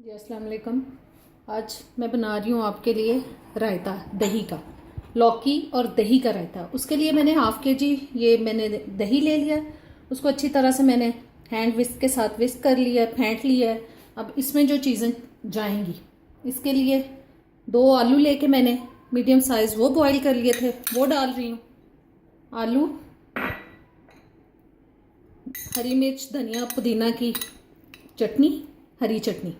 जी अस्सलाम वालेकुम। आज मैं बना रही हूँ आपके लिए रायता दही का, लौकी और दही का रायता। उसके लिए मैंने हाफ के जी ये मैंने दही ले लिया। उसको अच्छी तरह से मैंने हैंड विस्क के साथ विस्क कर लिया, फेंट लिया है। अब इसमें जो चीज़ें जाएंगी, इसके लिए 2 आलू लेके मैंने मीडियम साइज़ वो बॉईल कर लिए थे, वो डाल रही हूँ। आलू, हरी मिर्च, धनिया, पुदीना की चटनी, हरी चटनी,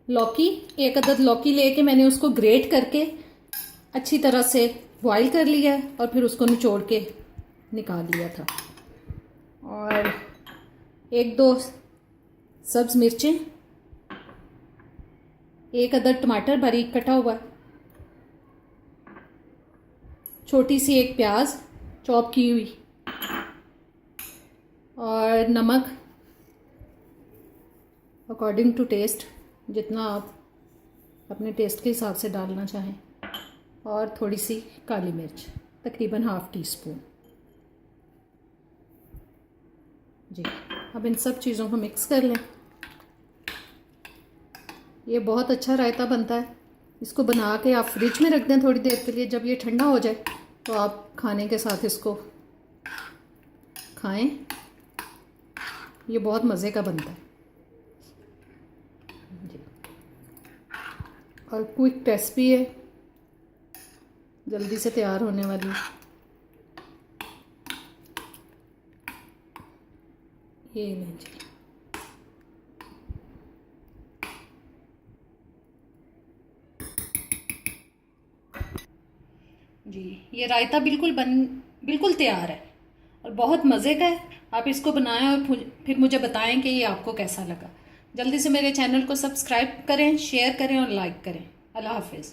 लौकी, 1 अदद लौकी लेके मैंने उसको ग्रेट करके अच्छी तरह से बॉईल कर लिया और फिर उसको निचोड़ के निकाल लिया था। और 1-2 सब्ज़ मिर्चें, 1 अदद टमाटर बारीक कटा हुआ, छोटी सी 1 प्याज चॉप की हुई, और नमक अकॉर्डिंग टू टेस्ट, जितना आप अपने टेस्ट के हिसाब से डालना चाहें, और थोड़ी सी काली मिर्च, तकरीबन ½ टीस्पून। जी, अब इन सब चीज़ों को मिक्स कर लें। ये बहुत अच्छा रायता बनता है। इसको बना के आप फ्रिज में रख दें थोड़ी देर के लिए। जब ये ठंडा हो जाए तो आप खाने के साथ इसको खाएं। ये बहुत मज़े का बनता है जी, और क्विक रेसिपी है, जल्दी से तैयार होने वाली। ये लें जी, ये रायता बिल्कुल तैयार है और बहुत मज़े का है। आप इसको बनाएं और फिर मुझे बताएं कि ये आपको कैसा लगा। जल्दी से मेरे चैनल को सब्सक्राइब करें, शेयर करें और लाइक करें। अल्लाह हाफिज़।